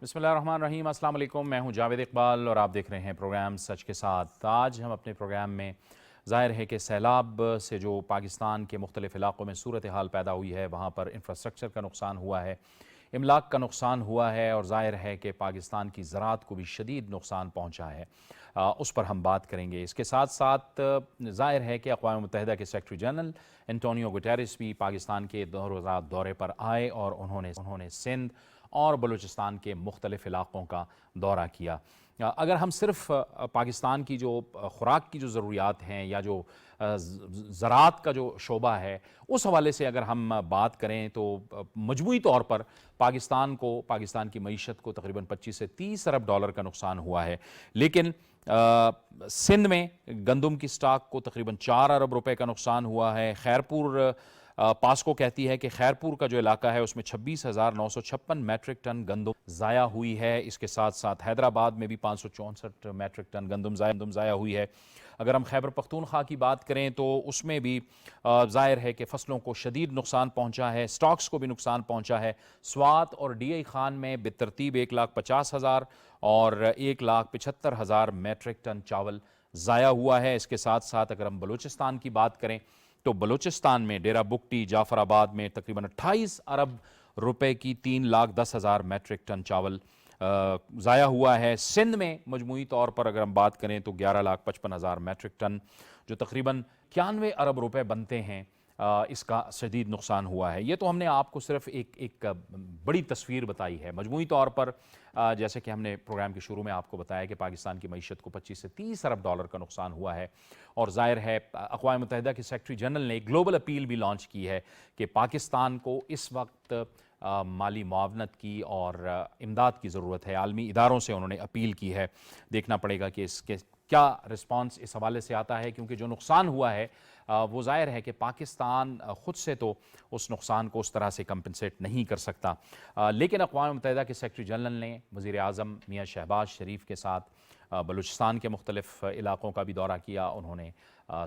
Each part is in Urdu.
بسم اللہ الرحمن الرحیم۔ السلام علیکم، میں ہوں جاوید اقبال اور آپ دیکھ رہے ہیں پروگرام سچ کے ساتھ۔ آج ہم اپنے پروگرام میں ظاہر ہے کہ سیلاب سے جو پاکستان کے مختلف علاقوں میں صورتحال پیدا ہوئی ہے، وہاں پر انفراسٹرکچر کا نقصان ہوا ہے، املاک کا نقصان ہوا ہے، اور ظاہر ہے کہ پاکستان کی زراعت کو بھی شدید نقصان پہنچا ہے، اس پر ہم بات کریں گے۔ اس کے ساتھ ساتھ ظاہر ہے کہ اقوام متحدہ کے سیکرٹری جنرل انٹونیو گٹیرس بھی پاکستان کے 2 روزہ دورے پر آئے اور انہوں نے سندھ اور بلوچستان کے مختلف علاقوں کا دورہ کیا۔ اگر ہم صرف پاکستان کی جو خوراک کی جو ضروریات ہیں یا جو زراعت کا جو شعبہ ہے اس حوالے سے اگر ہم بات کریں تو مجموعی طور پر پاکستان کی معیشت کو تقریباً 25 سے 30 ارب ڈالر کا نقصان ہوا ہے، لیکن سندھ میں گندم کی سٹاک کو تقریباً 4 ارب روپے کا نقصان ہوا ہے۔ خیرپور پاسکو کہتی ہے کہ خیرپور کا جو علاقہ ہے اس میں 26,956 میٹرک ٹن گندم ضائع ہوئی ہے۔ اس کے ساتھ ساتھ حیدرآباد میں بھی 564 میٹرک ٹن گندم ضائع ہوئی ہے۔ اگر ہم خیبر پختونخوا کی بات کریں تو اس میں بھی ظاہر ہے کہ فصلوں کو شدید نقصان پہنچا ہے، سٹاکس کو بھی نقصان پہنچا ہے۔ سوات اور ڈی آئی خان میں بالترتیب 1,50,000 اور 1,75,000 میٹرک ٹن چاول ضائع ہوا ہے۔ اس کے ساتھ ساتھ اگر ہم بلوچستان کی بات کریں تو بلوچستان میں ڈیرہ بگٹی جعفر آباد میں تقریباً 28 ارب روپے کی 3,10,000 میٹرک ٹن چاول ضائع ہوا ہے۔ سندھ میں مجموعی طور پر اگر ہم بات کریں تو 11,55,000 میٹرک ٹن جو تقریباً 91 ارب روپے بنتے ہیں، اس کا شدید نقصان ہوا ہے۔ یہ تو ہم نے آپ کو صرف ایک بڑی تصویر بتائی ہے۔ مجموعی طور پر جیسے کہ ہم نے پروگرام کے شروع میں آپ کو بتایا کہ پاکستان کی معیشت کو 25 سے 30 ارب ڈالر کا نقصان ہوا ہے، اور ظاہر ہے اقوام متحدہ کے سیکرٹری جنرل نے ایک گلوبل اپیل بھی لانچ کی ہے کہ پاکستان کو اس وقت مالی معاونت کی اور امداد کی ضرورت ہے۔ عالمی اداروں سے انہوں نے اپیل کی ہے۔ دیکھنا پڑے گا کہ اس کے کیا رسپانس اس حوالے سے آتا ہے، کیونکہ جو نقصان ہوا ہے وہ ظاہر ہے کہ پاکستان خود سے تو اس نقصان کو اس طرح سے کمپنسیٹ نہیں کر سکتا، لیکن اقوام متحدہ کے سیکرٹری جنرل نے وزیر اعظم میاں شہباز شریف کے ساتھ بلوچستان کے مختلف علاقوں کا بھی دورہ کیا۔ انہوں نے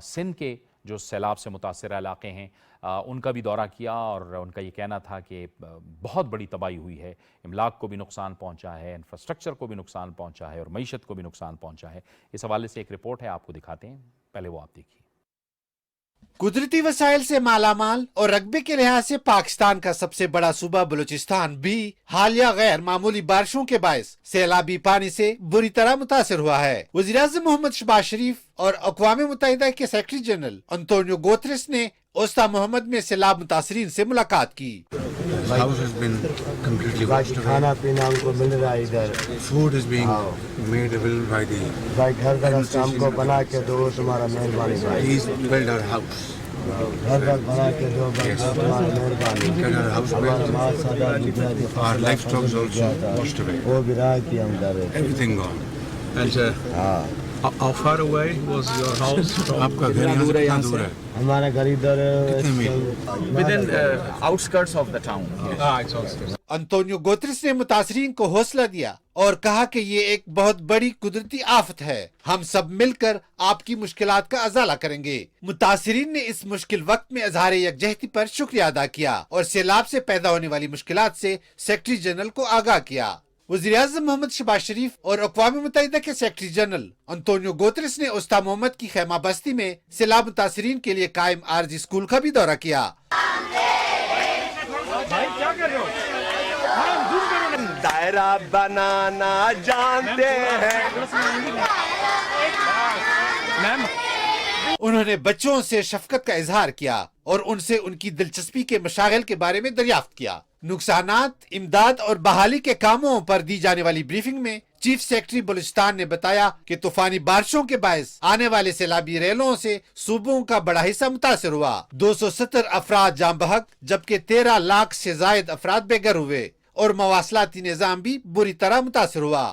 سندھ کے جو سیلاب سے متاثرہ علاقے ہیں ان کا بھی دورہ کیا، اور ان کا یہ کہنا تھا کہ بہت بڑی تباہی ہوئی ہے، املاک کو بھی نقصان پہنچا ہے، انفراسٹرکچر کو بھی نقصان پہنچا ہے، اور معیشت کو بھی نقصان پہنچا ہے۔ اس حوالے سے ایک رپورٹ ہے، آپ کو دکھاتے ہیں، پہلے وہ آپ دیکھیے۔ قدرتی وسائل سے مالا مال اور رقبے کے لحاظ سے پاکستان کا سب سے بڑا صوبہ بلوچستان بھی حالیہ غیر معمولی بارشوں کے باعث سیلابی پانی سے بری طرح متاثر ہوا ہے۔ وزیراعظم محمد شہباز شریف اور اقوام متحدہ کے سیکرٹری جنرل انطونیو گوتریس نے اوستا محمد میں سیلاب متاثرین سے ملاقات کی۔ کھانا پینا ہم کو مل رہا ہے ادھر، بھائی گھر کا کام کو بنا کے دو، تمہارا مہربانی بھائی، گھر کا بنا کے دو بھائی، تمہارا مہربانی، ہمارا مال سادہ وہ بھی رہا کہ ہم کر رہے ہاں۔ How far away was your house from? آپ کا گھر دور ہے یہاں سے؟ ہمارا گھر ادھر Within outskirts of the town. It's outskirts. Antonio Guterres نے متاثرین کو حوصلہ دیا اور کہا کہ یہ ایک بہت بڑی قدرتی آفت ہے، ہم سب مل کر آپ کی مشکلات کا ازالہ کریں گے۔ متاثرین نے اس مشکل وقت میں اظہار یکجہتی پر شکریہ ادا کیا اور سیلاب سے پیدا ہونے والی مشکلات سے سیکرٹری جنرل کو آگاہ کیا۔ وزیر اعظم محمد شہباز شریف اور اقوام متحدہ کے سیکرٹری جنرل انطونیو گوتریس نے اوستا محمد کی خیمہ بستی میں سیلاب متاثرین کے لیے قائم عارضی اسکول کا بھی دورہ کیا۔ دائرہ بنانا جانتے ہیں۔ انہوں نے بچوں سے شفقت کا اظہار کیا اور ان سے ان کی دلچسپی کے مشاغل کے بارے میں دریافت کیا۔ نقصانات، امداد اور بحالی کے کاموں پر دی جانے والی بریفنگ میں چیف سیکرٹری بلوچستان نے بتایا کہ طوفانی بارشوں کے باعث آنے والے سیلابی ریلوں سے صوبوں کا بڑا حصہ متاثر ہوا۔ 270 افراد جاں بحق جبکہ 13 لاکھ سے زائد افراد بے گھر ہوئے، اور مواصلاتی نظام بھی بری طرح متاثر ہوا۔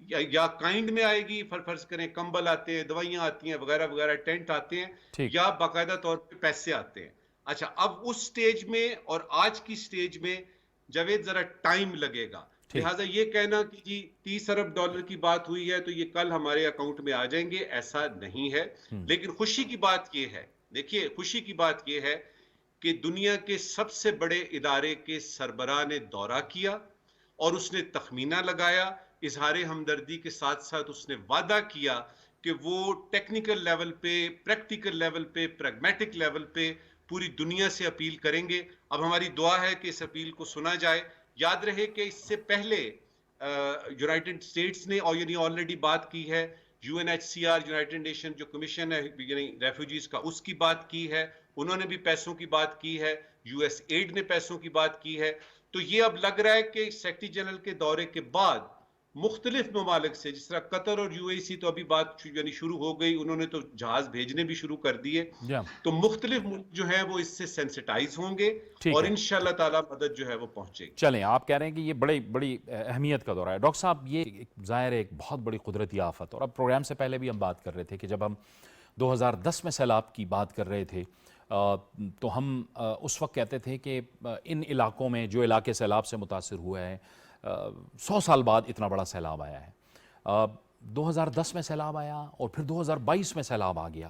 یا کائنڈ میں آئے گی، فرض کریں کمبل آتے ہیں، دوائیاں آتی ہیں وغیرہ وغیرہ، ٹینٹ آتے ہیں، یا باقاعدہ طور پہ پیسے آتے ہیں. اچھا اب اس سٹیج میں اور آج کی سٹیج میں جاوید ذرا ٹائم لگے گا. لہٰذا یہ کہنا کہ جی $30 ارب کی بات ہوئی ہے تو یہ کل ہمارے اکاؤنٹ میں آ جائیں گے، ایسا نہیں ہے. لیکن خوشی کی بات یہ ہے، دیکھیے خوشی کی بات یہ ہے کہ دنیا کے سب سے بڑے ادارے کے سربراہ نے دورہ کیا اور اس نے تخمینہ لگایا، اظہار ہمدردی کے ساتھ ساتھ اس نے وعدہ کیا کہ وہ ٹیکنیکل لیول پہ، پریکٹیکل لیول پہ، پریگمیٹک لیول پہ پوری دنیا سے اپیل کریں گے. اب ہماری دعا ہے کہ اس اپیل کو سنا جائے. یاد رہے کہ اس سے پہلے یونائٹڈ اسٹیٹس نے یعنی آلریڈی بات کی ہے، UNHCR یونائٹڈ نیشن جو کمیشن ہے یعنی ریفیوجیز کا، اس کی بات کی ہے، انہوں نے بھی پیسوں کی بات کی ہے، USAID نے پیسوں کی بات کی ہے. تو یہ اب لگ رہا ہے کہ سیکرٹری جنرل کے دورے کے بعد مختلف ممالک سے، جس طرح قطر اور UAE تو ابھی بات یعنی شروع ہو گئی، انہوں نے تو جہاز بھیجنے بھی شروع کر دیے، تو مختلف ملک جو ہیں وہ اس سے سینسٹائز ہوں گے اور انشاءاللہ تعالی مدد جو ہے وہ پہنچے گی. چلیں، آپ کہہ رہے ہیں کہ یہ بڑی اہمیت کا دورہ ہے. ڈاکٹر صاحب یہ ظاہر ہے ایک بہت بڑی قدرتی آفت، اور اب پروگرام سے پہلے بھی ہم بات کر رہے تھے کہ جب ہم 2010 میں سیلاب کی بات کر رہے تھے تو ہم اس وقت کہتے تھے کہ ان علاقوں میں جو علاقے سیلاب سے متاثر ہوئے ہیں 100 سال بعد اتنا بڑا سیلاب آیا ہے. 2010 میں سیلاب آیا اور پھر 2022 میں سیلاب آ گیا.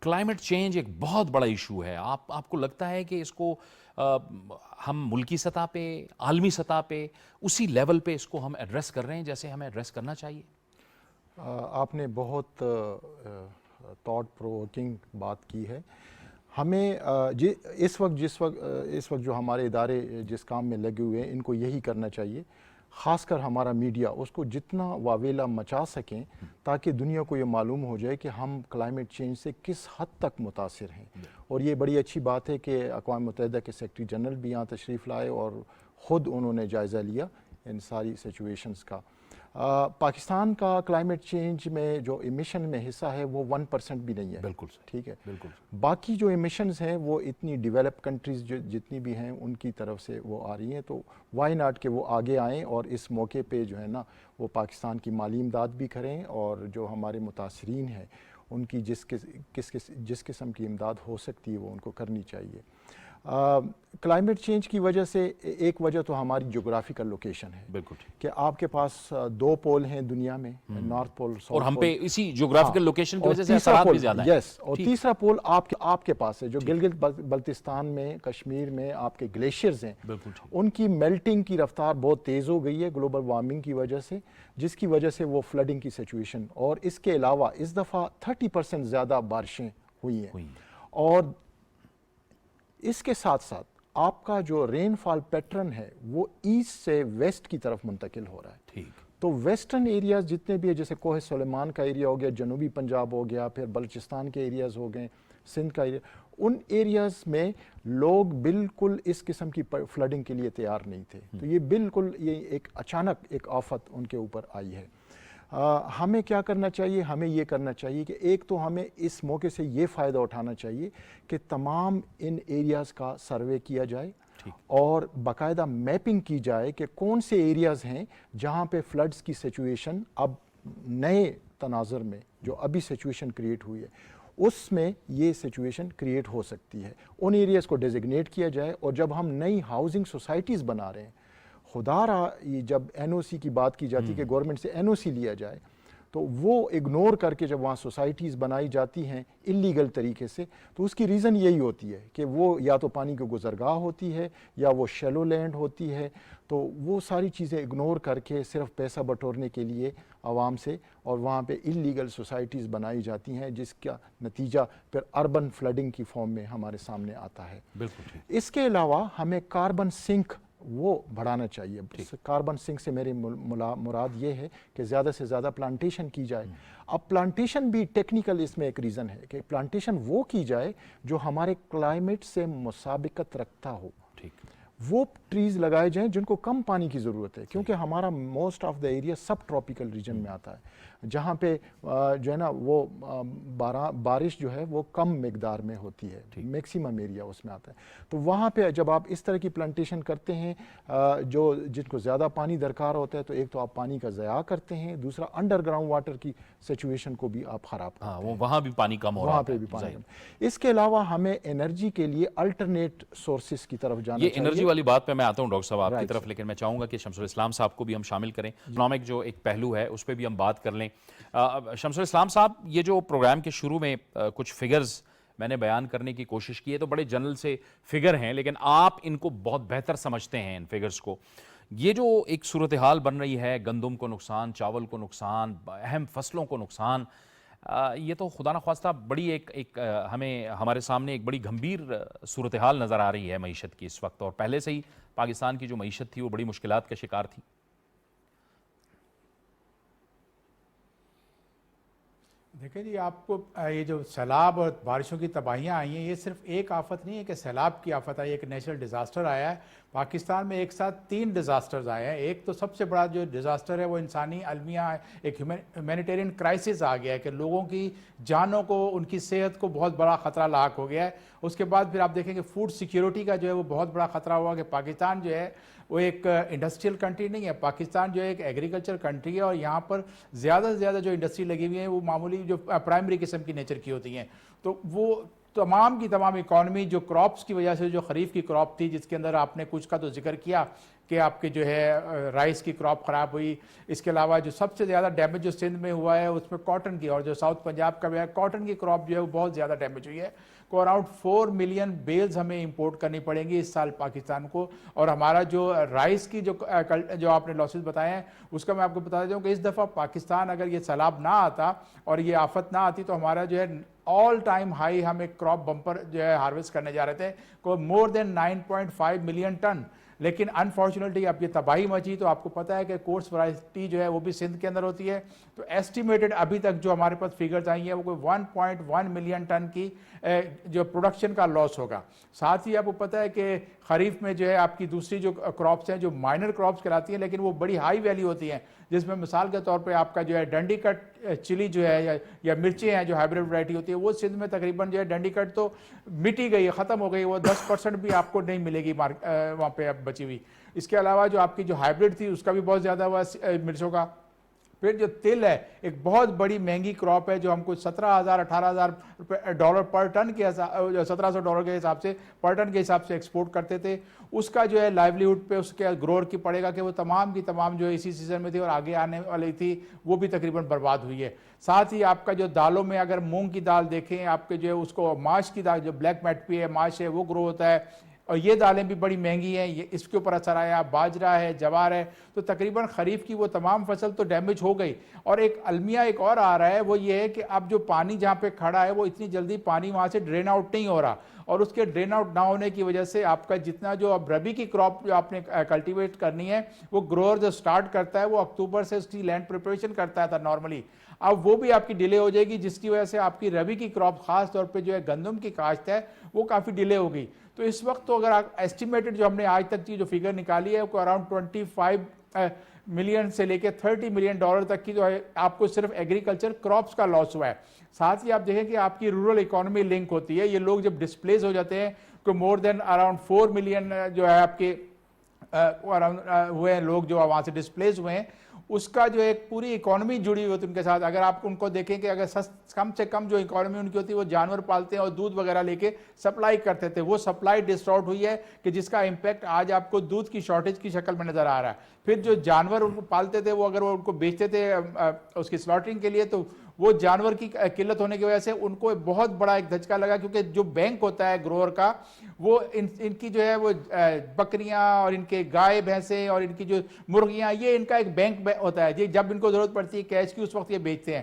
کلائمیٹ چینج ایک بہت بڑا ایشو ہے. آپ کو لگتا ہے کہ اس کو ہم ملکی سطح پہ، عالمی سطح پہ، اسی لیول پہ اس کو ہم ایڈریس کر رہے ہیں جیسے ہمیں ایڈریس کرنا چاہیے؟ آپ نے بہت تھاٹ پرووکنگ بات کی ہے. ہمیں اس وقت جو ہمارے ادارے جس کام میں لگے ہوئے ہیں ان کو یہی کرنا چاہیے، خاص کر ہمارا میڈیا اس کو جتنا واویلا مچا سکیں تاکہ دنیا کو یہ معلوم ہو جائے کہ ہم کلائمیٹ چینج سے کس حد تک متاثر ہیں. اور یہ بڑی اچھی بات ہے کہ اقوام متحدہ کے سیکرٹری جنرل بھی یہاں تشریف لائے اور خود انہوں نے جائزہ لیا ان ساری سچویشنز کا. پاکستان کا کلائمیٹ چینج میں جو ایمیشن میں حصہ ہے وہ 1% بھی نہیں ہے. بالکل ٹھیک ہے. بالکل. باقی جو ایمیشنز ہیں وہ اتنی ڈیولپ کنٹریز جتنی بھی ہیں ان کی طرف سے وہ آ رہی ہیں، تو وائی ناٹ کہ وہ آگے آئیں اور اس موقع پہ جو ہے نا وہ پاکستان کی مالی امداد بھی کریں اور جو ہمارے متاثرین ہیں ان کی جس قسم کی امداد ہو سکتی ہے وہ ان کو کرنی چاہیے. کلائمیٹ چینج کی وجہ سے ایک وجہ تو ہماری جغرافیکل لوکیشن ہے. بالکل. کہ آپ کے پاس 2 پول ہیں دنیا میں، نارتھ پول، ساؤتھ پول، اور ہم پہ اسی جغرافیکل لوکیشن کی وجہ سے اثرات بھی زیادہ ہیں. یس. اور تیسرا پول آپ کے پاس ہے جو گلگت بلتستان میں، کشمیر میں آپ کے گلیشیئرز ہیں. بالکل. ان کی میلٹنگ کی رفتار بہت تیز ہو گئی ہے گلوبل وارمنگ کی وجہ سے، جس کی وجہ سے وہ فلڈنگ کی سچویشن، اور اس کے علاوہ اس دفعہ 30% زیادہ بارشیں ہوئی ہیں. اور اس کے ساتھ ساتھ آپ کا جو رین فال پیٹرن ہے وہ ایسٹ سے ویسٹ کی طرف منتقل ہو رہا ہے. ٹھیک. تو ویسٹرن ایریاز جتنے بھی ہیں، جیسے کوہ سلیمان کا ایریا ہو گیا، جنوبی پنجاب ہو گیا، پھر بلوچستان کے ایریاز ہو گئے، سندھ کا ایریا، ان ایریاز میں لوگ بالکل اس قسم کی فلڈنگ کے لیے تیار نہیں تھے. تو یہ بالکل یہ ایک اچانک ایک آفت ان کے اوپر آئی ہے. ہمیں کیا کرنا چاہیے؟ ہمیں یہ کرنا چاہیے کہ ایک تو ہمیں اس موقع سے یہ فائدہ اٹھانا چاہیے کہ تمام ان ایریاز کا سروے کیا جائے اور باقاعدہ میپنگ کی جائے کہ کون سے ایریاز ہیں جہاں پہ فلڈز کی سچویشن اب نئے تناظر میں جو ابھی سچویشن کریٹ ہوئی ہے اس میں یہ سچویشن کریٹ ہو سکتی ہے. ان ایریاز کو ڈیزگنیٹ کیا جائے. اور جب ہم نئی ہاؤسنگ سوسائٹیز بنا رہے ہیں، خدا رہا جب NOC کی بات کی جاتی ہے کہ گورنمنٹ سے NOC لیا جائے، تو وہ اگنور کر کے جب وہاں سوسائٹیز بنائی جاتی ہیں انلیگل طریقے سے، تو اس کی ریزن یہی ہوتی ہے کہ وہ یا تو پانی کی گزرگاہ ہوتی ہے یا وہ شیلو لینڈ ہوتی ہے. تو وہ ساری چیزیں اگنور کر کے صرف پیسہ بٹورنے کے لیے عوام سے اور وہاں پہ انلیگل سوسائٹیز بنائی جاتی ہیں، جس کا نتیجہ پھر اربن فلڈنگ کی فارم میں ہمارے سامنے آتا ہے. بالکل. اس کے علاوہ ہمیں کاربن سنک وہ بڑھانا چاہیے. کاربن سنک سے میری مراد یہ ہے کہ زیادہ سے زیادہ پلانٹیشن کی جائے. اب پلانٹیشن بھی ٹیکنیکل اس میں ایک ریزن ہے کہ پلانٹیشن وہ کی جائے جو ہمارے کلائمیٹ سے مسابقت رکھتا ہو. وہ ٹریز لگائے جائیں جن کو کم پانی کی ضرورت ہے، کیونکہ ہمارا most of the area sub tropical region میں آتا ہے. جہاں پہ جو ہے نا وہ بارش جو ہے وہ کم مقدار میں ہوتی ہے، میکسیمم ایریا اس میں آتا ہے. تو وہاں پہ جب آپ اس طرح کی پلانٹیشن کرتے ہیں جو جن کو زیادہ پانی درکار ہوتا ہے، تو ایک تو آپ پانی کا ضیاع کرتے ہیں، دوسرا انڈر گراؤنڈ واٹر کی سچویشن کو بھی آپ خراب کرتے ہیں. وہاں بھی پانی کم ہو رہا وہاں پہ بھی پانی کم. اس کے علاوہ ہمیں انرجی کے لیے الٹرنیٹ سورسز کی طرف جانا یہ چاہیے. انرجی والی بات پہ میں آتا ہوں ڈاکٹر صاحب آپ کی طرف، لیکن میں چاہوں گا کہ شمس الاسلام صاحب کو بھی ہم شامل کریں. اکنامک جو ایک پہلو ہے اس پہ بھی ہم بات کر لیں. شمس الاسلام صاحب، یہ جو پروگرام کے شروع میں کچھ فگرز میں نے بیان کرنے کی کوشش کی ہے، تو بڑے جنرل سے فگر ہیں، لیکن آپ ان کو بہت بہتر سمجھتے ہیں ان فگرز کو. یہ جو ایک صورتحال بن رہی ہے، گندم کو نقصان، چاول کو نقصان، اہم فصلوں کو نقصان، یہ تو خدا نخواستہ بڑی ایک ہمیں ہمارے سامنے ایک بڑی گھمبیر صورتحال نظر آ رہی ہے معیشت کی اس وقت، اور پہلے سے ہی پاکستان کی جو معیشت تھی وہ بڑی مشکلات کا شکار تھی. دیکھیں جی، آپ کو یہ جو سیلاب اور بارشوں کی تباہیاں آئی ہیں، یہ صرف ایک آفت نہیں ہے کہ سیلاب کی آفت آئی ہے، ایک نیچرل ڈیزاسٹر آیا ہے. پاکستان میں ایک ساتھ 3 ڈیزاسٹرز آئے ہیں. ایک تو سب سے بڑا جو ڈیزاسٹر ہے وہ انسانی المیہ ایک ہیومینیٹیرین کرائسس آ گیا ہے کہ لوگوں کی جانوں کو، ان کی صحت کو بہت بڑا خطرہ لاحق ہو گیا ہے. اس کے بعد پھر آپ دیکھیں کہ فوڈ سیکیورٹی کا جو ہے وہ بہت بڑا خطرہ ہوا کہ پاکستان جو ہے وہ ایک انڈسٹریل کنٹری نہیں ہے، پاکستان جو ہے ایک ایگریکلچر کنٹری ہے، اور یہاں پر زیادہ سے زیادہ جو انڈسٹری لگی ہوئی ہیں وہ معمولی جو پرائمری قسم کی نیچر کی ہوتی ہیں. تو وہ تمام کی تمام اکانومی جو کراپس کی وجہ سے، جو خریف کی کراپ تھی جس کے اندر آپ نے کچھ کا تو ذکر کیا کہ آپ کے جو ہے رائس کی کراپ خراب ہوئی. اس کے علاوہ جو سب سے زیادہ ڈیمیج جو سندھ میں ہوا ہے اس میں کاٹن کی، اور جو ساؤتھ پنجاب کا بھی ہے کاٹن کی کراپ جو ہے وہ بہت زیادہ ڈیمیج ہوئی ہے. کو اراؤنڈ 4 ملین بیلز ہمیں امپورٹ کرنی پڑیں گی اس سال پاکستان کو. اور ہمارا جو رائس کی جو آپ نے لاسز بتائے ہیں اس کا میں آپ کو بتا دیتا ہوں کہ اس دفعہ پاکستان اگر یہ سیلاب نہ آتا اور یہ آفت نہ آتی تو ہمارا جو ہے آل ٹائم ہائی ہم ایک کراپ بمپر جو ہے ہارویسٹ کرنے جا رہے تھے، کو مور دین 9.5 ملین ٹن. لیکن انفارچونیٹلی اب یہ تباہی مچی. تو آپ کو پتہ ہے کہ کورس ورائٹی جو ہے وہ بھی سندھ کے اندر ہوتی ہے. تو ایسٹیمیٹڈ ابھی تک جو ہمارے پاس فگرز آئی ہیں وہ کوئی 1.1 ملین ٹن کی جو پروڈکشن کا لاس ہوگا. ساتھ ہی آپ کو پتہ ہے کہ خریف میں جو ہے آپ کی دوسری جو کراپس ہیں جو مائنر کراپس کراتی ہیں لیکن وہ بڑی ہائی ویلیو ہوتی ہیں، جس میں مثال کے طور پہ آپ کا جو ہے ڈنڈی کٹ چلی جو ہے یا مرچیں ہیں جو ہائیبریڈ ورائٹی ہوتی ہے وہ سندھ میں تقریباً جو ہے ڈنڈی کٹ تو مٹی گئی، ختم ہو گئی، وہ 10% بھی آپ کو نہیں ملے گی وہاں پہ اب بچی ہوئی. اس کے علاوہ جو آپ کی جو ہائیبریڈ تھی اس کا بھی بہت زیادہ ہوا مرچوں کا. پھر جو تل ہے ایک بہت بڑی مہنگی کراپ ہے جو ہم کو $17,000-18,000 ڈالر پر ٹن کے $1,700 کے حساب سے پر ٹن کے حساب سے ایکسپورٹ کرتے تھے. اس کا جو ہے لائیولیہوڈ پہ اس کے گروور کی پڑے گا کہ وہ تمام کی تمام جو اسی سیزن میں تھی اور آگے آنے والی تھی وہ بھی تقریباً برباد ہوئی ہے. ساتھ ہی آپ کا جو دالوں میں اگر مونگ کی دال دیکھیں آپ کے جو ہے اس کو ماش کی دال جو بلیک میٹ پی ہے ماش ہے وہ گرو ہوتا ہے اور یہ دالیں بھی بڑی مہنگی ہیں، یہ اس کے اوپر اثر آیا. باجرہ ہے، جوار ہے، تو تقریباً خریف کی وہ تمام فصل تو ڈیمیج ہو گئی. اور ایک المیہ ایک اور آ رہا ہے وہ یہ ہے کہ اب جو پانی جہاں پہ کھڑا ہے وہ اتنی جلدی پانی وہاں سے ڈرین آؤٹ نہیں ہو رہا اور اس کے ڈرین آؤٹ نہ ہونے کی وجہ سے آپ کا جتنا جو اب ربی کی کراپ جو آپ نے کلٹیویٹ کرنی ہے وہ گروور جو سٹارٹ کرتا ہے وہ اکتوبر سے اس کی لینڈ پریپریشن کرتا تھا نارملی، اب وہ بھی آپ کی ڈیلے ہو جائے گی جس کی وجہ سے آپ کی ربی کی کراپ خاص طور پہ جو ہے گندم کی کاشت ہے وہ کافی ڈیلے ہو گئی. تو اس وقت تو اگر آپ ایسٹیمیٹڈ جو ہم نے آج تک کی جو فگر نکالی ہے وہ اراؤنڈ 25 ملین سے لے کے 30 ملین ڈالر تک کی جو ہے آپ کو صرف ایگریکلچر کراپس کا لاس ہوا ہے. ساتھ ہی آپ دیکھیں کہ آپ کی رورل اکانومی لنک ہوتی ہے، یہ لوگ جب ڈسپلیس ہو جاتے ہیں تو مور دین اراؤنڈ 4 ملین جو ہے آپ کے ہوئے ہیں لوگ جو وہاں سے ڈسپلیس ہوئے ہیں، اس کا جو ایک پوری اکانومی جڑی ہوئی ہوتی ہے ان کے ساتھ. اگر آپ ان کو دیکھیں کہ اگر کم سے کم جو اکانومی ان کی ہوتی ہے وہ جانور پالتے ہیں اور دودھ وغیرہ لے کے سپلائی کرتے تھے، وہ سپلائی ڈسٹارٹ ہوئی ہے کہ جس کا امپیکٹ آج آپ کو دودھ کی شارٹیج کی شکل میں نظر آ رہا ہے. پھر جو جانور ان کو پالتے تھے وہ اگر وہ ان کو بیچتے تھے اس کی سلاٹرنگ کے لیے تو وہ جانور کی قلت ہونے کی وجہ سے ان کو بہت بڑا ایک دھچکا لگا کیونکہ جو بینک ہوتا ہے گروور کا وہ ان کی جو ہے وہ بکریاں اور ان کے گائے بھینسیں اور ان کی جو مرغیاں یہ ان کا ایک بینک ہوتا ہے، جب ان کو ضرورت پڑتی ہے کیش کی اس وقت یہ بیچتے ہیں.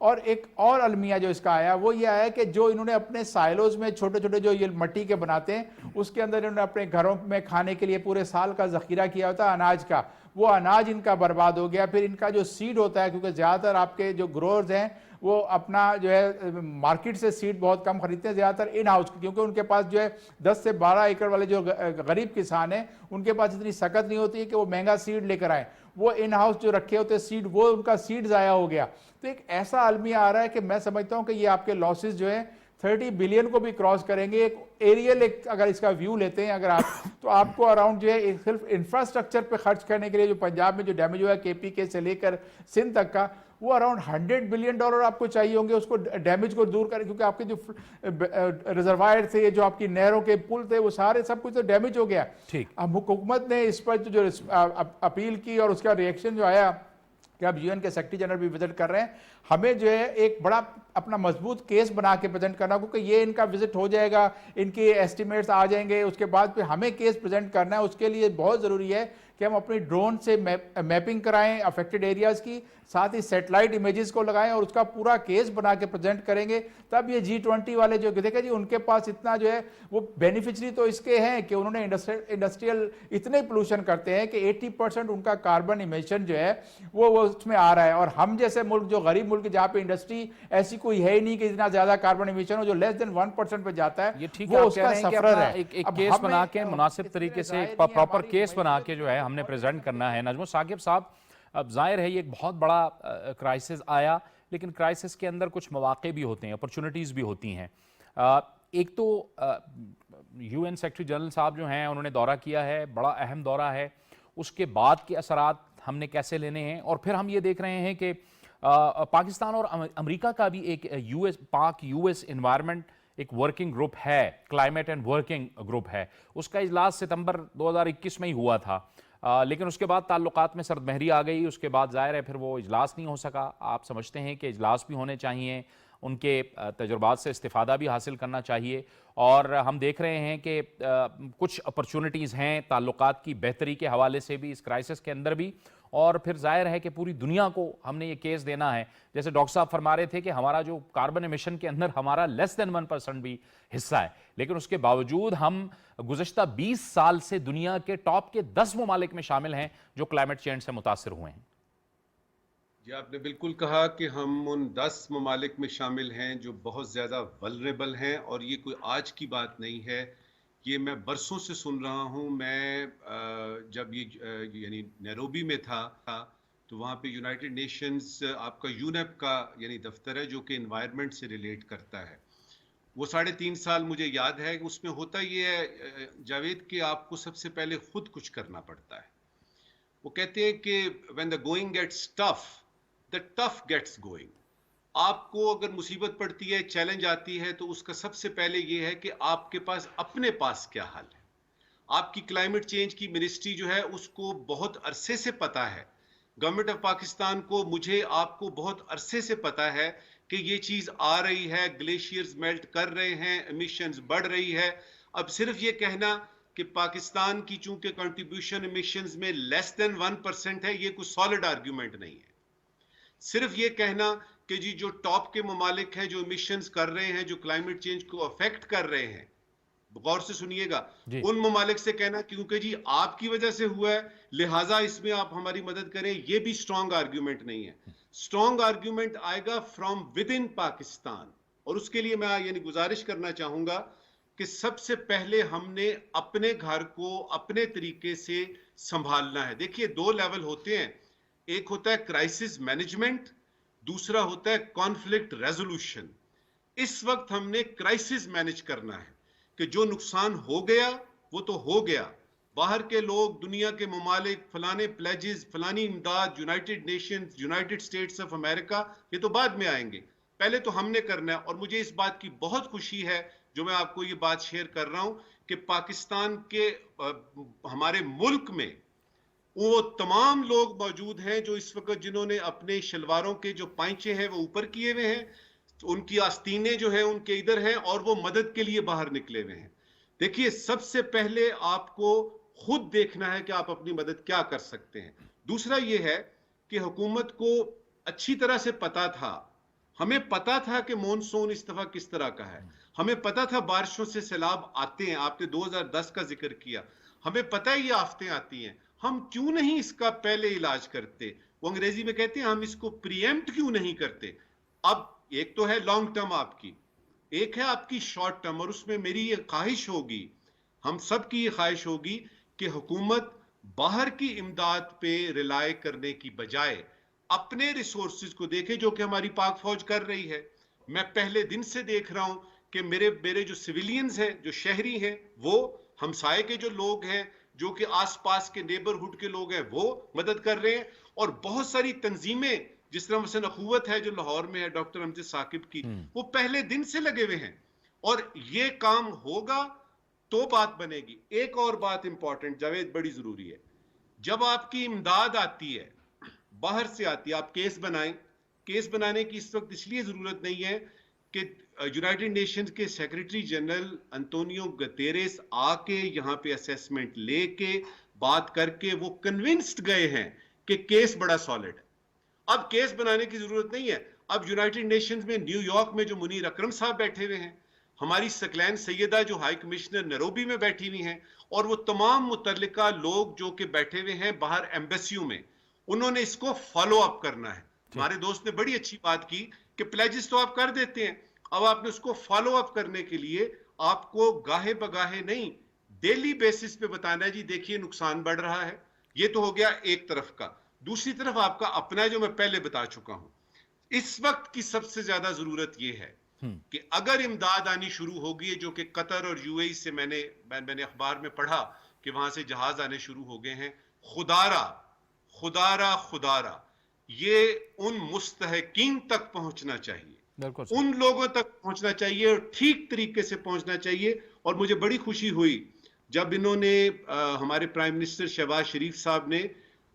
اور ایک اور المیہ جو اس کا آیا وہ یہ آیا کہ جو انہوں نے اپنے سائلوز میں چھوٹے چھوٹے جو یہ مٹی کے بناتے ہیں اس کے اندر انہوں نے اپنے گھروں میں کھانے کے لیے پورے سال کا ذخیرہ کیا ہوتا ہے اناج کا، وہ اناج ان کا برباد ہو گیا. پھر ان کا جو سیڈ ہوتا ہے کیونکہ زیادہ تر آپ کے جو گروورز ہیں وہ اپنا جو ہے مارکیٹ سے سیڈ بہت کم خریدتے ہیں, زیادہ تر ان ہاؤس, کیونکہ ان کے پاس جو ہے 10 سے 12 ایکڑ والے جو غریب کسان ہیں ان کے پاس اتنی سکت نہیں ہوتی ہے کہ وہ مہنگا سیڈ لے کر آئیں. وہ ان ہاؤس جو رکھے ہوتے سیڈ, وہ ان کا سیڈ ضائع ہو گیا. تو ایک ایسا عالمیہ آ رہا ہے کہ میں سمجھتا ہوں کہ یہ آپ کے لاسز جو ہیں 30 بلین کو بھی کراس کریں گے. ایک ایریل اگر اس کا ویو لیتے ہیں اگر آپ, تو آپ کو اراؤنڈ جو ہے صرف انفراسٹرکچر پہ خرچ کرنے کے لیے جو پنجاب میں جو ڈیمیج ہوا ہے کے پی کے سے لے کر سندھ تک کا, وہ اراؤنڈ $100 بلین آپ کو چاہیے ہوں گے اس کو ڈیمیج کو دور کریں, کیونکہ آپ کے جو ریزروائر تھے, جو آپ کی نہروں کے پل تھے, وہ سارے سب کچھ تو ڈیمیج ہو گیا. ٹھیک. اب حکومت نے اس پر جو اپیل کی اور اس کا ریئیکشن جو آیا کہ اب UN کے سیکرٹری جنرل بھی وزٹ کر رہے ہیں, ہمیں جو ہے ایک بڑا اپنا مضبوط کیس بنا کے پریزنٹ کرنا, کیونکہ یہ ان کا وزٹ ہو جائے گا, ان کے ایسٹیمیٹس آ جائیں گے, اس کے بعد پھر ہمیں کیس پریزنٹ کرنا ہے. اس کے لیے بہت ضروری ہے کہ ہم اپنی ڈرون سے میپنگ کرائیں افیکٹڈ ایریاز کی, ساتھ ہی سیٹلائٹ امیجز کو لگائیں اور اس کا پورا کیس بنا کے پریزنٹ کریں گے. تب یہ G20 والے جو دیکھیں جی, ان کے پاس اتنا جو ہے وہ بینیفیشری تو اس کے ہیں کہ انہوں نے انڈسٹریل اتنے پولوشن کرتے ہیں کہ 80% ان کا کاربن ایمیشن جو ہے وہ اس میں آ رہا ہے. اور ہم جیسے ملک, جو غریب ملک جہاں پہ انڈسٹری ایسی کوئی ہے ہی نہیں کہ اتنا زیادہ کاربن ایمیشن ہو, جو لیس دین 1% پہ جاتا ہے, وہ اس کا سفر ہے. ایک کیس بنا کے مناسب طریقے سے ایک پراپر کیس بنا کے جو ہے ہم نے پریزنٹ کرنا ہے. نجم ثاقب صاحب, اب ظاہر ہے یہ ایک بہت بڑا کرائسس آیا, لیکن کرائسس کے اندر کچھ مواقع بھی ہوتے ہیں, اپرچونٹیز بھی ہوتی ہیں. ایک تو UN سیکرٹری جنرل صاحب جو ہیں انہوں نے دورہ کیا ہے, بڑا اہم دورہ ہے, اس کے بعد کے اثرات ہم نے کیسے لینے ہیں. اور پھر ہم یہ دیکھ رہے ہیں کہ پاکستان اور امریکہ کا بھی ایک پاک US انوائرمنٹ ایک ورکنگ گروپ ہے, کلائمیٹ اینڈ ورکنگ گروپ ہے. اس کا اجلاس ستمبر 2021 میں ہی ہوا تھا, لیکن اس کے بعد تعلقات میں سرد مہری آ گئی. اس کے بعد ظاہر ہے پھر وہ اجلاس نہیں ہو سکا. آپ سمجھتے ہیں کہ اجلاس بھی ہونے چاہیے, ان کے تجربات سے استفادہ بھی حاصل کرنا چاہیے, اور ہم دیکھ رہے ہیں کہ کچھ اپرچونٹیز ہیں تعلقات کی بہتری کے حوالے سے بھی اس کرائسس کے اندر بھی. اور پھر ظاہر ہے کہ پوری دنیا کو ہم نے یہ کیس دینا ہے, جیسے ڈاکٹر صاحب فرما رہے تھے کہ ہمارا جو کاربن ایمیشن کے اندر ہمارا لیس دین 1% بھی حصہ ہے, لیکن اس کے باوجود ہم گزشتہ 20 سال سے دنیا کے ٹاپ کے 10 ممالک میں شامل ہیں جو کلائمیٹ چینج سے متاثر ہوئے ہیں. جی آپ نے بالکل کہا کہ ہم ان 10 ممالک میں شامل ہیں جو بہت زیادہ ولنریبل ہیں, اور یہ کوئی آج کی بات نہیں ہے, یہ میں برسوں سے سن رہا ہوں. میں جب یہ یعنی نیروبی میں تھا تو وہاں پہ یونائٹڈ نیشنز آپ کا یونیپ کا یعنی دفتر ہے جو کہ انوائرمنٹ سے ریلیٹ کرتا ہے. وہ 3.5 سال مجھے یاد ہے کہ اس میں ہوتا یہ ہے جاوید کہ آپ کو سب سے پہلے خود کچھ کرنا پڑتا ہے. وہ کہتے ہیں کہ when the going gets tough, the tough gets going. آپ کو اگر مصیبت پڑتی ہے, چیلنج آتی ہے, تو اس کا سب سے پہلے یہ ہے کہ آپ کے پاس اپنے پاس کیا حل ہے. آپ کی کلائمیٹ چینج کی منسٹری جو ہے اس کو بہت عرصے سے پتا ہے, گورنمنٹ آف پاکستان کو, مجھے, آپ کو بہت عرصے سے پتا ہے کہ یہ چیز آ رہی ہے, گلیشیئرز میلٹ کر رہے ہیں, ایمیشنز بڑھ رہی ہے. اب صرف یہ کہنا کہ پاکستان کی چونکہ کنٹریبیوشن ایمیشنز میں لیس دین 1% ہے, یہ کوئی سالڈ آرگیومنٹ نہیں ہے. صرف یہ کہنا کہ جی جو ٹاپ کے ممالک ہیں جو ایمیشنز کر رہے ہیں, جو کلائمیٹ چینج کو افیکٹ کر رہے ہیں, غور سے سنیے گا, ان ممالک سے کہنا کیونکہ جی آپ کی وجہ سے ہوا ہے لہٰذا اس میں آپ ہماری مدد کریں, یہ بھی سٹرونگ آرگیومنٹ نہیں ہے. سٹرونگ آرگیومنٹ آئے گا فرام ود ان پاکستان, اور اس کے لیے میں یعنی گزارش کرنا چاہوں گا کہ سب سے پہلے ہم نے اپنے گھر کو اپنے طریقے سے سنبھالنا ہے. دیکھیے 2 لیول ہوتے ہیں, ایک ہوتا ہے کرائسس مینجمنٹ, دوسرا ہوتا ہے کانفلکٹ ریزولوشن. اس وقت ہم نے کرائسس مینج کرنا ہے کہ جو نقصان ہو گیا وہ تو ہو گیا. باہر کے لوگ, دنیا کے ممالک, فلانے پلیجز, فلانی امداد, United nations, United States of America, یہ تو بعد میں آئیں گے, پہلے تو ہم نے کرنا ہے. اور مجھے اس بات کی بہت خوشی ہے جو میں آپ کو یہ بات شیئر کر رہا ہوں کہ پاکستان کے ہمارے ملک میں وہ تمام لوگ موجود ہیں جو اس وقت جنہوں نے اپنے شلواروں کے جو پائچے ہیں وہ اوپر کیے ہوئے ہیں, ان کی آستینیں جو ہیں ان کے ادھر ہیں, اور وہ مدد کے لیے باہر نکلے ہوئے ہیں. دیکھیے سب سے پہلے آپ کو خود دیکھنا ہے کہ آپ اپنی مدد کیا کر سکتے ہیں. دوسرا یہ ہے کہ حکومت کو اچھی طرح سے پتا تھا, ہمیں پتا تھا کہ مونسون اس دفعہ کس طرح کا ہے, ہمیں پتا تھا بارشوں سے سیلاب آتے ہیں, آپ نے 2010 کا ذکر کیا, ہمیں پتا ہے یہ آفتیں آتی ہیں. ہم کیوں نہیں اس کا پہلے علاج کرتے؟ وہ انگریزی میں کہتے ہیں ہم اس کو پری ایمپٹ کیوں نہیں کرتے. اب ایک تو ہے لانگ ٹرم آپ کی، ایک ہے آپ کی شارٹ ٹرم، اور اس میں میری یہ خواہش ہوگی، ہم سب کی یہ خواہش ہوگی کہ حکومت باہر کی امداد پہ ریلائے کرنے کی بجائے اپنے ریسورسز کو دیکھے، جو کہ ہماری پاک فوج کر رہی ہے۔ میں پہلے دن سے دیکھ رہا ہوں کہ میرے جو سویلینز ہیں، جو شہری ہیں، وہ ہمسائے کے جو لوگ ہیں، جو کہ آس پاس کے نیبرہڈ کے لوگ ہیں، وہ مدد کر رہے ہیں، اور بہت ساری تنظیمیں جس طرح مثلا اخوت ہے جو لاہور میں ہے ڈاکٹر امجد ثاقب کی، وہ پہلے دن سے لگے ہوئے ہیں، اور یہ کام ہوگا تو بات بنے گی۔ ایک اور بات امپورٹنٹ جاوید بڑی ضروری ہے، جب آپ کی امداد آتی ہے، باہر سے آتی ہے، آپ کیس بنائیں۔ کیس بنانے کی اس وقت اس لیے ضرورت نہیں ہے کہ یونائٹڈ نیشنز کے سیکریٹری جنرل انطونیو گتیریس آ کے یہاں پہ اسیسمنٹ لے کے بات کر کے وہ کنونسڈ گئے ہیں کہ کیس بڑا سالڈ ہے۔ اب کیس بنانے کی ضرورت نہیں ہے، اب یونائٹڈ نیشنز میں نیو یارک میں جو منیر اکرم صاحب بیٹھے ہوئے ہیں، ہماری سکلین سیدہ جو ہائی کمشنر نیروبی میں بیٹھی ہوئی ہیں، اور وہ تمام متعلقہ لوگ جو کہ بیٹھے ہوئے ہیں باہر ایمبیسیوں میں، انہوں نے اس کو فالو اپ کرنا ہے۔ ہمارے دوست نے بڑی اچھی بات کی کہ پلیجز تو آپ کر دیتے ہیں، اب آپ نے اس کو فالو اپ کرنے کے لیے آپ کو گاہے بگاہے نہیں، ڈیلی بیسس پہ بتانا ہے، جی دیکھیے نقصان بڑھ رہا ہے۔ یہ تو ہو گیا ایک طرف کا۔ دوسری طرف آپ کا اپنا جو میں پہلے بتا چکا ہوں، اس وقت کی سب سے زیادہ ضرورت یہ ہے کہ اگر امداد آنی شروع ہوگی، جو کہ قطر اور یو اے ای سے میں نے اخبار میں پڑھا کہ وہاں سے جہاز آنے شروع ہو گئے ہیں، خدارا یہ ان مستحقین تک پہنچنا چاہیے، ان لوگوں تک پہنچنا چاہیے، اور ٹھیک طریقے سے پہنچنا چاہیے۔ اور مجھے بڑی خوشی ہوئی جب انہوں نے ہمارے پرائم منسٹر شہباز شریف صاحب نے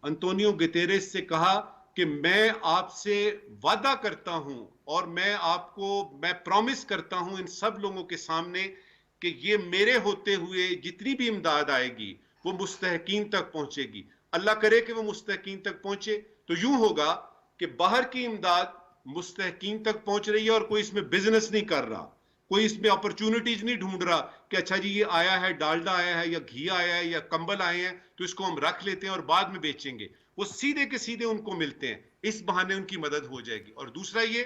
انطونیو گتیریس سے کہا کہ میں آپ سے وعدہ کرتا ہوں اور میں پرومس کرتا ہوں ان سب لوگوں کے سامنے کہ یہ میرے ہوتے ہوئے جتنی بھی امداد آئے گی وہ مستحقین تک پہنچے گی۔ اللہ کرے کہ وہ مستحقین تک پہنچے، تو یوں ہوگا کہ باہر کی امداد مستحقین تک پہنچ رہی ہے اور کوئی اس میں بزنس نہیں کر رہا، کوئی اس میں اپرچونٹیز نہیں ڈھونڈ رہا کہ اچھا جی یہ آیا ہے، ڈالڈا آیا ہے یا گھی آیا ہے یا کمبل آئے ہیں تو اس کو ہم رکھ لیتے ہیں اور بعد میں بیچیں گے۔ وہ سیدھے کے سیدھے ان کو ملتے ہیں، اس بہانے ان کی مدد ہو جائے گی۔ اور دوسرا یہ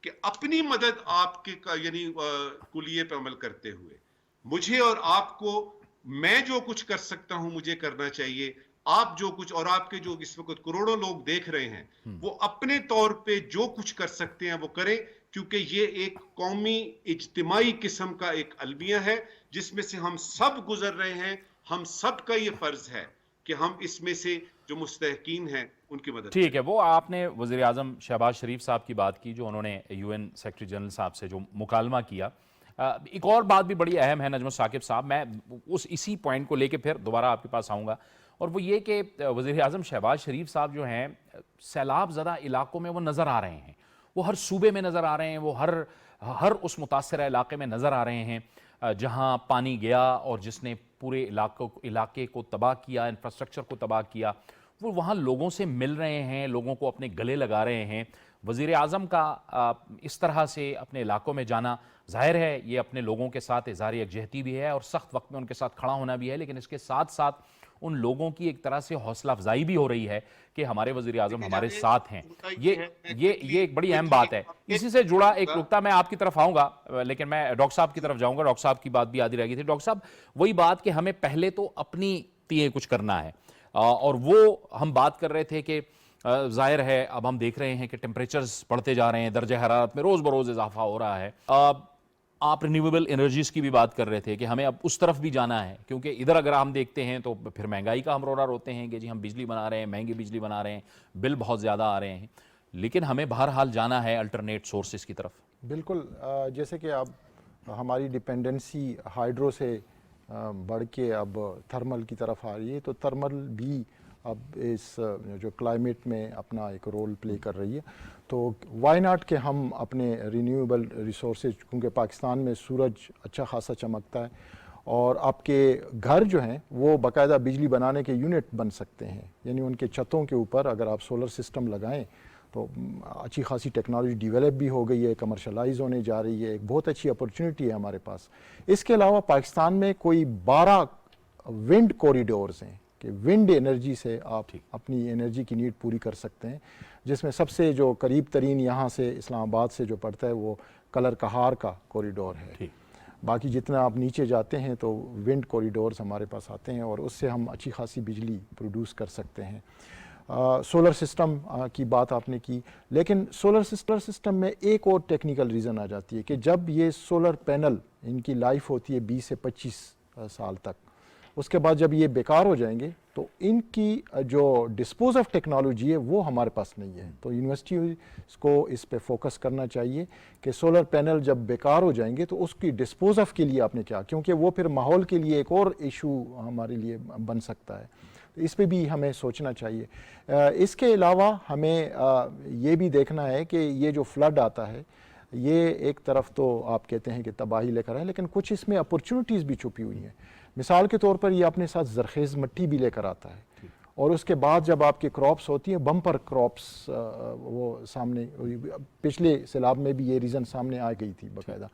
کہ اپنی مدد آپ کے یعنی کلیے پہ عمل کرتے ہوئے مجھے اور آپ کو، میں جو کچھ کر سکتا ہوں مجھے کرنا چاہیے، آپ جو کچھ، اور آپ کے جو اس وقت کروڑوں لوگ دیکھ رہے ہیں، وہ اپنے طور پہ جو کچھ کر سکتے ہیں وہ کریں، کیونکہ یہ ایک قومی اجتماعی قسم کا ایک المیہ ہے جس میں سے ہم سب گزر رہے ہیں۔ ہم سب کا یہ فرض ہے کہ ہم اس میں سے جو مستحقین ہیں ان کی مدد۔ ٹھیک ہے، وہ آپ نے وزیر اعظم شہباز شریف صاحب کی بات کی جو انہوں نے یو این سیکرٹری جنرل صاحب سے جو مکالمہ کیا۔ ایک اور بات بھی بڑی اہم ہے نجم ثاقب صاحب، میں اسی پوائنٹ کو لے کے پھر دوبارہ آپ کے پاس آؤں گا، اور وہ یہ کہ وزیر اعظم شہباز شریف صاحب جو ہیں سیلاب زدہ علاقوں میں وہ نظر آ رہے ہیں، وہ ہر صوبے میں نظر آ رہے ہیں، وہ ہر اس متاثرہ علاقے میں نظر آ رہے ہیں جہاں پانی گیا اور جس نے پورے علاقے کو تباہ کیا، انفراسٹرکچر کو تباہ کیا۔ وہ وہاں لوگوں سے مل رہے ہیں، لوگوں کو اپنے گلے لگا رہے ہیں۔ وزیر اعظم کا اس طرح سے اپنے علاقوں میں جانا ظاہر ہے یہ اپنے لوگوں کے ساتھ اظہار یکجہتی بھی ہے اور سخت وقت میں ان کے ساتھ کھڑا ہونا بھی ہے، لیکن اس کے ساتھ ساتھ ان لوگوں کی ایک طرح سے حوصلہ افزائی بھی ہو رہی ہے کہ ہمارے وزیر اعظم ہمارے ساتھ ہیں۔ یہ ایک بڑی اہم بات ہے۔ اسی سے جڑا ایک نکتہ میں آپ کی طرف آؤں گا، لیکن میں ڈاکٹر صاحب کی طرف جاؤں گا۔ ڈاکٹر صاحب کی بات بھی آدھی رہ گئی تھی۔ ڈاکٹر صاحب وہی بات کہ ہمیں پہلے تو اپنی تیے کچھ کرنا ہے، اور وہ ہم بات کر رہے تھے کہ ظاہر ہے اب ہم دیکھ رہے ہیں کہ ٹیمپریچرز بڑھتے جا رہے ہیں، درجہ حرارت میں روز بروز اضافہ ہو رہا ہے۔ آپ رینیویبل انرجیز کی بھی بات کر رہے تھے کہ ہمیں اب اس طرف بھی جانا ہے، کیونکہ ادھر اگر ہم دیکھتے ہیں تو پھر مہنگائی کا ہم رونا روتے ہیں کہ جی ہم بجلی بنا رہے ہیں، مہنگی بجلی بنا رہے ہیں، بل بہت زیادہ آ رہے ہیں، لیکن ہمیں بہرحال جانا ہے الٹرنیٹ سورسز کی طرف۔ بالکل، جیسے کہ اب ہماری ڈپینڈنسی ہائیڈرو سے بڑھ کے اب تھرمل کی طرف آ رہی ہے، تو تھرمل بھی اب اس جو کلائمیٹ میں اپنا ایک رول پلے کر رہی ہے، تو وائی ناٹ کہ ہم اپنے رینیویبل ریسورسز، کیونکہ پاکستان میں سورج اچھا خاصا چمکتا ہے اور آپ کے گھر جو ہیں وہ باقاعدہ بجلی بنانے کے یونٹ بن سکتے ہیں، یعنی ان کے چھتوں کے اوپر اگر آپ سولر سسٹم لگائیں تو اچھی خاصی ٹیکنالوجی ڈیولپ بھی ہو گئی ہے، کمرشلائز ہونے جا رہی ہے، ایک بہت اچھی اپرچونٹی ہے ہمارے پاس۔ اس کے علاوہ پاکستان میں کوئی 12 ونڈ کوریڈورز ہیں، کہ ونڈ انرجی سے آپ اپنی انرجی کی نیڈ پوری کر سکتے ہیں، جس میں سب سے جو قریب ترین یہاں سے اسلام آباد سے جو پڑتا ہے وہ کلر کہار کا کوریڈور ہے. باقی جتنا آپ نیچے جاتے ہیں تو ونڈ کوریڈورز ہمارے پاس آتے ہیں اور اس سے ہم اچھی خاصی بجلی پروڈیوس کر سکتے ہیں. سولر سسٹم کی بات آپ نے کی، لیکن سولر سسٹم میں ایک اور ٹیکنیکل ریزن آ جاتی ہے کہ جب یہ سولر پینل ان کی لائف ہوتی ہے 20 سے 25 سال تک، اس کے بعد جب یہ بیکار ہو جائیں گے تو ان کی جو ڈسپوز آف ٹیکنالوجی ہے وہ ہمارے پاس نہیں ہے. تو یونیورسٹیز کو اس پہ فوکس کرنا چاہیے کہ سولر پینل جب بیکار ہو جائیں گے تو اس کی ڈسپوز آف کے لیے آپ نے کیا، کیونکہ وہ پھر ماحول کے لیے ایک اور ایشو ہمارے لیے بن سکتا ہے. اس پہ بھی ہمیں سوچنا چاہیے. اس کے علاوہ ہمیں یہ بھی دیکھنا ہے کہ یہ جو فلڈ آتا ہے یہ ایک طرف تو آپ کہتے ہیں کہ تباہی لے کر آئے، لیکن کچھ اس میں اپرچونٹیز بھی چھپی ہوئی ہیں. مثال کے طور پر یہ اپنے ساتھ زرخیز مٹی بھی لے کر آتا ہے، اور اس کے بعد جب آپ کی کراپس ہوتی ہیں بمپر کراپس، وہ سامنے پچھلے سیلاب میں بھی یہ ریزن سامنے آ گئی تھی باقاعدہ.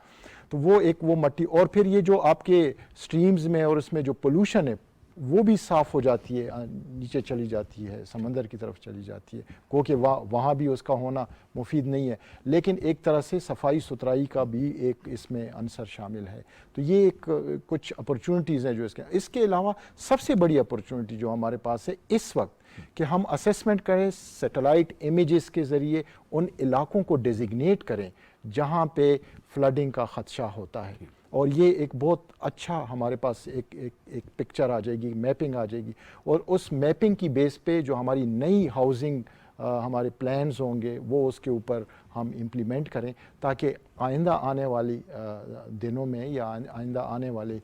تو وہ ایک وہ مٹی، اور پھر یہ جو آپ کے سٹریمز میں اور اس میں جو پولوشن ہے وہ بھی صاف ہو جاتی ہے، نیچے چلی جاتی ہے، سمندر کی طرف چلی جاتی ہے، کیونکہ وہاں بھی اس کا ہونا مفید نہیں ہے. لیکن ایک طرح سے صفائی ستھرائی کا بھی ایک اس میں عنصر شامل ہے. تو یہ ایک کچھ اپرچونٹیز ہیں جو اس کے علاوہ سب سے بڑی اپرچونٹی جو ہمارے پاس ہے اس وقت کہ ہم اسیسمنٹ کریں سیٹلائٹ امیجز کے ذریعے، ان علاقوں کو ڈیزگنیٹ کریں جہاں پہ فلڈنگ کا خدشہ ہوتا ہے. اور یہ ایک بہت اچھا ہمارے پاس ایک پکچر آ جائے گی، میپنگ آ جائے گی، اور اس میپنگ کی بیس پہ جو ہماری نئی ہاؤسنگ ہمارے پلانز ہوں گے وہ اس کے اوپر ہم امپلیمنٹ کریں، تاکہ آئندہ آنے والی دنوں میں یا آئندہ آنے والے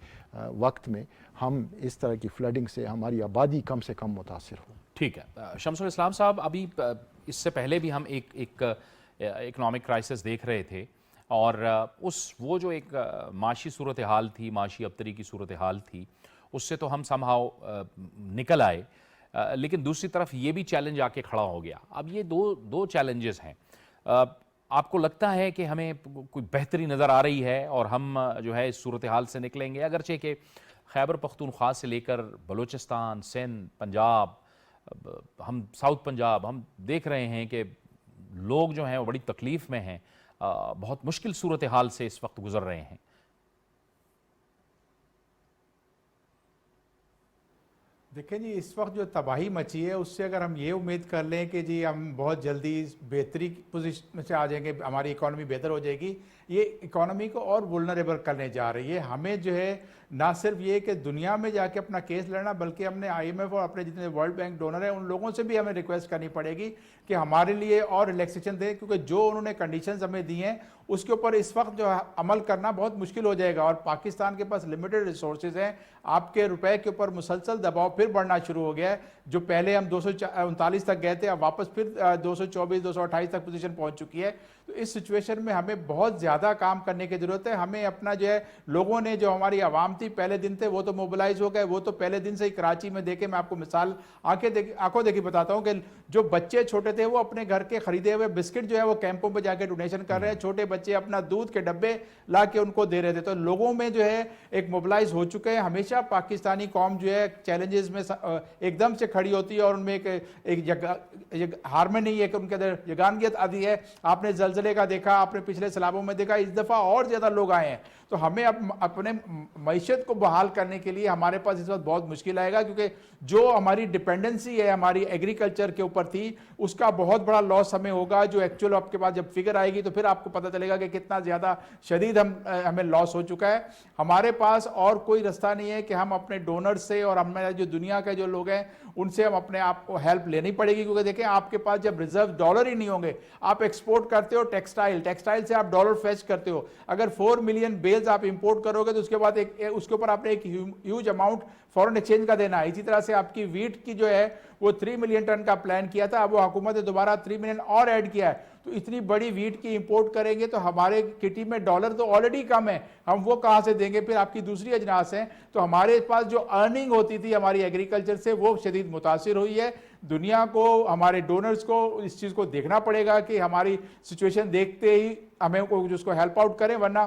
وقت میں ہم اس طرح کی فلڈنگ سے ہماری آبادی کم سے کم متاثر ہو. ٹھیک ہے. شمس الاسلام صاحب، ابھی اس سے پہلے بھی ہم ایک اکنامک کرائسس دیکھ رہے تھے، اور وہ جو ایک معاشی صورتحال تھی، معاشی ابتری کی صورتحال تھی، اس سے تو ہم سمہاؤ نکل آئے، لیکن دوسری طرف یہ بھی چیلنج آ کے کھڑا ہو گیا. اب یہ دو چیلنجز ہیں. آپ کو لگتا ہے کہ ہمیں کوئی بہتری نظر آ رہی ہے اور ہم جو ہے اس صورتحال سے نکلیں گے؟ اگرچہ کہ خیبر پختونخوا سے لے کر بلوچستان، سندھ، پنجاب، ہم ساؤتھ پنجاب، ہم دیکھ رہے ہیں کہ لوگ جو ہیں وہ بڑی تکلیف میں ہیں، بہت مشکل صورتحال سے اس وقت گزر رہے ہیں. دیکھیں جی، اس وقت جو تباہی مچی ہے اس سے اگر ہم یہ امید کر لیں کہ جی ہم بہت جلدی بہتری پوزیشن میں سے آ جائیں گے، ہماری اکانومی بہتر ہو جائے گی، یہ اکانومی کو اور وولنریبل کرنے جا رہی ہے. ہمیں جو ہے نہ صرف یہ کہ دنیا میں جا کے اپنا کیس لڑنا، بلکہ ہم نے IMF اور اپنے جتنے ورلڈ بینک ڈونر ہیں ان لوگوں سے بھی ہمیں ریکویسٹ کرنی پڑے گی کہ ہمارے لیے اور ریلیکسیشن دیں، کیونکہ جو انہوں نے کنڈیشنز ہمیں دی ہیں اس کے اوپر اس وقت جو عمل کرنا بہت مشکل ہو جائے گا. اور پاکستان کے پاس لمیٹڈ ریسورسز ہیں، آپ کے روپے کے اوپر مسلسل دباؤ پھر بڑھنا شروع ہو گیا ہے. جو پہلے ہم 239 تک گئے تھے، اب واپس پھر 224 228 تک پوزیشن پہنچ چکی ہے. تو اس سچویشن میں ہمیں بہت زیادہ کام کرنے کی ضرورت ہے. ہمیں اپنا جو ہے لوگوں نے جو ہماری عوام تھی پہلے دن تھے وہ تو موبلائز ہو گئے، وہ تو پہلے دن سے ہی کراچی میں دیکھے، میں آپ کو مثال آنکھوں دیکھی بتاتا ہوں کہ جو بچے چھوٹے تھے وہ اپنے گھر کے خریدے ہوئے بسکٹ جو ہے وہ کیمپوں پہ جا کے ڈونیشن کر رہے ہیں. چھوٹے بچے اپنا دودھ کے ڈبے لا کے ان کو دے رہے تھے. تو لوگوں میں جو ہے ایک موبلائز ہو چکے ہیں. ہمیشہ پاکستانی قوم جو ہے چیلنجز میں ایک دم سے کھڑی ہوتی ہے اور ان میں ایک ہار میں نہیں ہے کہ ان کے اندر یگانگیت آتی ہے. آپ نے زلزلے کا دیکھا، آپ نے پچھلے سیلابوں میں دیکھا، اس دفعہ اور زیادہ لوگ آئے ہیں. تو ہمیں اپنے معیشت کو بحال کرنے کے لیے ہمارے پاس اس وقت بہت مشکل آئے گا، کیونکہ جو ہماری ڈیپینڈنسی ہے ہماری ایگریکلچر کے اوپر تھی اس کا بہت بڑا لاس ہمیں ہوگا. جو ایکچوئل آپ کے پاس جب فگر آئے گی تو پھر آپ کو پتہ چلے گا کہ کتنا زیادہ شدید ہمیں لاس ہو چکا ہے. ہمارے پاس اور کوئی رستہ نہیں ہے کہ ہم اپنے ڈونر سے اور ہمارے جو دنیا کے جو لوگ ہیں ان سے ہم اپنے آپ کو ہیلپ لینی پڑے گی. کیونکہ دیکھیں آپ کے پاس جب ریزرو ڈالر ہی نہیں ہوں گے، آپ ایکسپورٹ کرتے ہو ٹیکسٹائل سے آپ ڈالر فیچ کرتے ہو. اگر 4 ملین بیلز آپ امپورٹ کرو گے تو اس کے بعد اس کے اوپر آپ نے ایک ہیوج اماؤنٹ فورن ایکسچینج کا دینا ہے. اسی طرح سے آپ کی ویٹ کی جو ہے وہ 3 ملین ٹن کا پلان کیا تھا، اب وہ حکومت نے دوبارہ 3 ملین اور ایڈ کیا ہے. تو اتنی بڑی ویٹ کی امپورٹ کریں گے تو ہمارے کٹی میں ڈالر تو آلریڈی کم ہے، ہم وہ کہاں سے دیں گے؟ پھر آپ کی دوسری اجناس ہیں. تو ہمارے پاس جو ارننگ ہوتی تھی ہماری ایگریکلچر سے وہ شدید متاثر ہوئی ہے. دنیا کو، ہمارے ڈونرز کو اس چیز کو دیکھنا پڑے گا کہ ہماری سچویشن دیکھتے ہی ہمیں اس کو ہیلپ آؤٹ کریں، ورنہ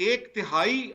1/3